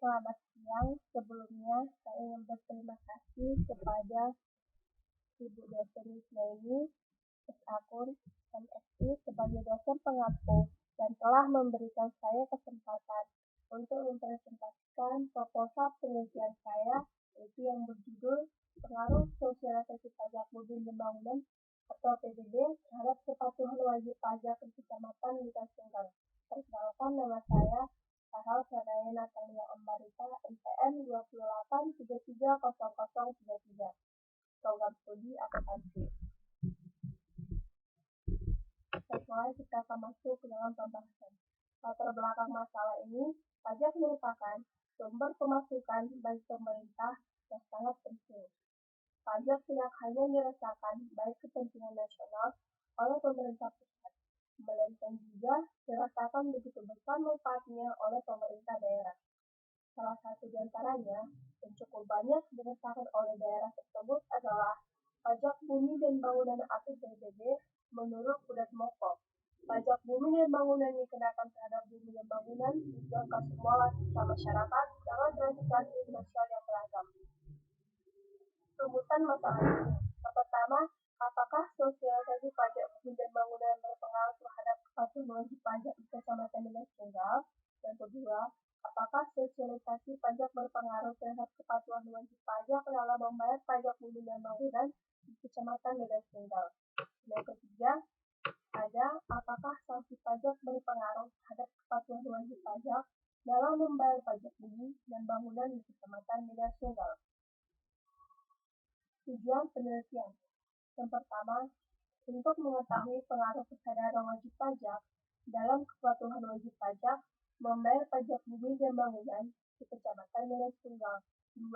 Selamat siang. Sebelumnya, saya ingin berterima kasih kepada Ibu Dosen Yusnaini akun MSI sebagai dosen pengampu dan telah memberikan saya kesempatan untuk mempresentasikan proposal penelitian saya, yaitu yang berjudul Pengaruh Sosialisasi Pajak Mobil dan Bangunan atau PBB terhadap kepatuhan wajib pajak di Kecamatan Likas Tunggal. Perkenalkan, nama saya Sarah Saraya Natalia Ambarita, NPM 28330033, program studi akuntansi. Setelah kita akan masuk ke dalam pembahasan. Latar belakang masalah ini, pajak merupakan sumber pemasukan bagi pemerintah yang sangat penting. Pajak tidak hanya dirasakan baik kepentingan nasional oleh pemerintah pusat, melainkan juga dirasakan begitu besar manfaatnya oleh pemerintah daerah. Salah satu di antaranya yang cukup banyak dirasakan oleh daerah tersebut adalah pajak bumi dan bangunan atau PBB menurut Budat Moko. Pajak bumi dan bangunan dikenakan terhadap bumi dan bangunan dijangka semua lapisan masyarakat dengan transisi sosial yang beragam. Rumusan masalah ini. Yang pertama, apakah sosialisasi pajak bumi dan bangunan berpengaruh terhadap kepatuhan wajib pajak di Kecamatan Likas Tunggal? Yang kedua, apakah sosialisasi pajak berpengaruh terhadap kepatuhan wajib pajak dalam membayar pajak bumi dan bangunan di Kecamatan Likas Tunggal? Yang ketiga, apakah sanksi pajak berpengaruh terhadap kepatuhan wajib pajak dalam membayar pajak bumi dan bangunan di Kecamatan Likas Tunggal? Tujuan penelitian. Yang pertama, untuk mengetahui pengaruh kesadaran wajib pajak dalam kepatuhan wajib pajak membayar pajak bumi dan bangunan di Kecamatan Likas Tunggal. 2.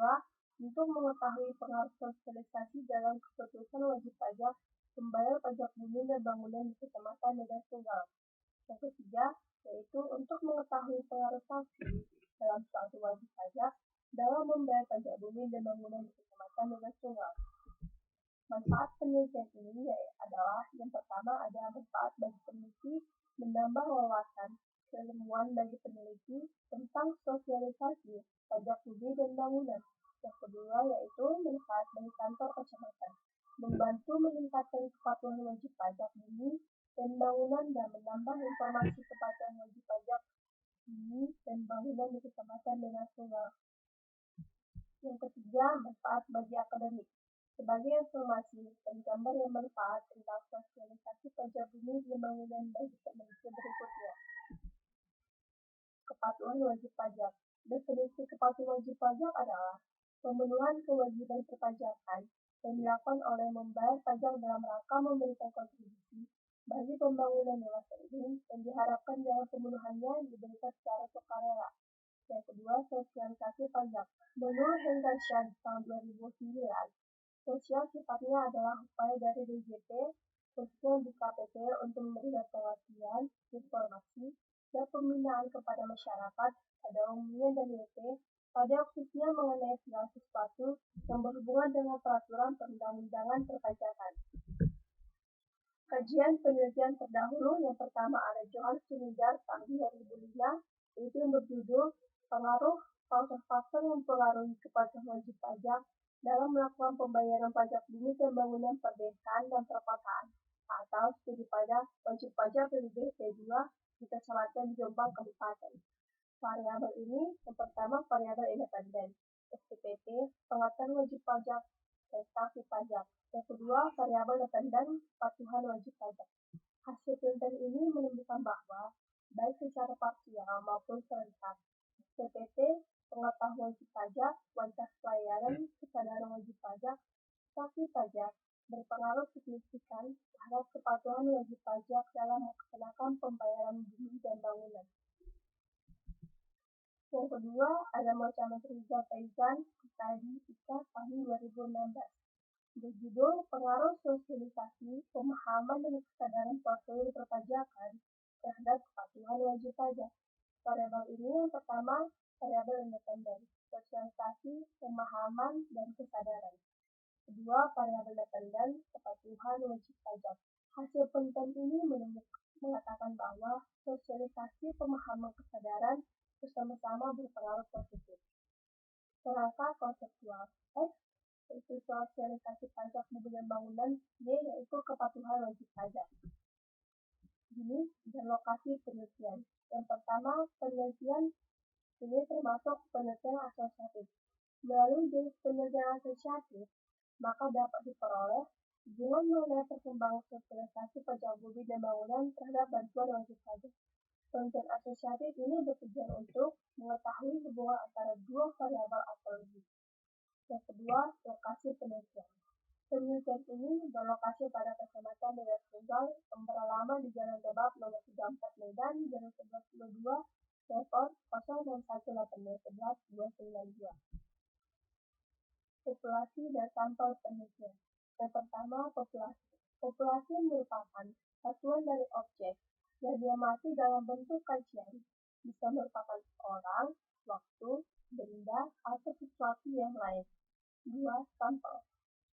Untuk mengetahui pengaruh sosialisasi dalam keputusan wajib pajak membayar pajak bumi dan bangunan di Kecamatan Likas Tunggal. Yang ketiga, yaitu untuk mengetahui pengaruh sanksi dalam suatu wajib pajak dalam membayar pajak bumi dan bangunan di Kecamatan Likas Tunggal. Manfaat penelitian ini adalah yang pertama ada manfaat bagi peneliti menambah wawasan keilmuan bagi peneliti tentang sosialisasi pajak bumi dan bangunan. Yang kedua yaitu manfaat bagi kantor kecamatan, membantu meningkatkan kepatuhan wajib pajak bumi dan bangunan dan menambah informasi kepatuhan wajib pajak bumi dan bangunan di Kecamatan Likas Tunggal. Yang ketiga, manfaat bagi akademik. Sebagai informasi dan gambar yang bermanfaat tentang sosialisasi pajak bumi dan bangunan bagi peneliti berikutnya. Kepatuhan wajib pajak. Definisi kepatuhan wajib pajak adalah pemenuhan kewajiban perpajakan yang dilakukan oleh membayar pajak dalam rangka memberikan kontribusi bagi pembangunan yang penting dan diharapkan dalam pemenuhannya diberikan secara sukarela. Yang kedua, sosialisasi pajak. Menurut Hendra Shah tahun 2009, sosial sifatnya adalah upaya dari DJP, khususnya di KPP, untuk memberikan pengertian, informasi, dan pembinaan kepada masyarakat pada umumnya dan WP, pada khususnya mengenai segala sesuatu yang berhubungan dengan peraturan perundang-undangan perpajakan. Kajian penelitian terdahulu yang pertama ada Johan Sunigar tahun 2005, yaitu yang berjudul Pengaruh Faktor-faktor yang mempengaruhi kepatuhan wajib pajak dalam melakukan pembayaran pajak bumi dan bangunan perdesaan dan perkotaan atau studi pajak wajib pajak PBB P2 di Kecamatan Jombang Kabupaten. Variabel ini yang pertama variabel independen, SPPT, pengaturan wajib pajak, prestasi pajak. Yang kedua variabel dependen, kepatuhan wajib pajak. Hasil penelitian ini menunjukkan bahwa baik secara parsial maupun serentak, SPPT, pengetahuan wajib pajak, kualitas pelayanan, kesadaran wajib pajak, sanksi pajak berpengaruh signifikan terhadap kepatuhan wajib pajak dalam melaksanakan pembayaran bumi dan bangunan. Yang kedua ada Macam Rizal Faizan tadi Ika tahun 2016. Berjudul Pengaruh Sosialisasi Pemahaman dan Kesadaran Prosedur Perpajakan terhadap Kepatuhan Wajib Pajak. Variabel ini yang pertama variabel independen, sosialisasi, pemahaman, dan kesadaran. Kedua, variabel dependen, kepatuhan wajib pajak. Hasil penelitian ini mengatakan bahwa sosialisasi pemahaman kesadaran bersama-sama berpengaruh positif. Kerangka konseptual X yaitu sosialisasi pajak mobil dan bangunan, Y yaitu kepatuhan wajib pajak. Jenis dan lokasi penelitian. Yang pertama, penelitian ini termasuk penelitian asosiatif. Melalui jenis penelitian asosiatif, maka dapat diperoleh hubungan mengenai perkembangan sosialisasi pajak bumi dan bangunan terhadap bantuan wajib pajak. Penelitian asosiatif ini bertujuan untuk mengetahui hubungan antara dua variabel atau lebih. Yang kedua, lokasi penelitian. Penelitian ini berlokasi pada Kecamatan Deret Tunggal yang beralamat di Jalan Kebab nomor 34 Medan, Jalan 1122, telepon 0618111292. Populasi dan sampel penelitian. Yang pertama, populasi. Populasi merupakan satuan dari objek yang diamati dalam bentuk kajian. Bisa merupakan orang, waktu, benda, atau sesuatu yang lain. 2. Sampel.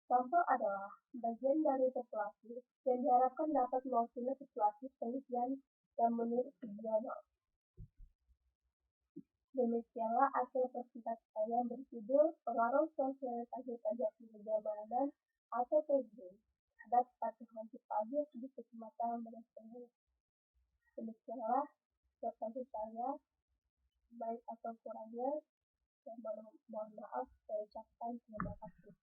Sampel adalah bagian dari populasi yang diharapkan dapat mewakili situasi penelitian yang menurut tujuan. Demikianlah hasil presentasi saya berjudul Pengaruh Sosialisasi Pajak Kebijakan atau PSB terhadap kepatuhan wajib pajak di Kecamatan Beres. Demikianlah presentasi saya, baik atau kurangnya, saya mohon maaf, saya ucapkan terima kasih.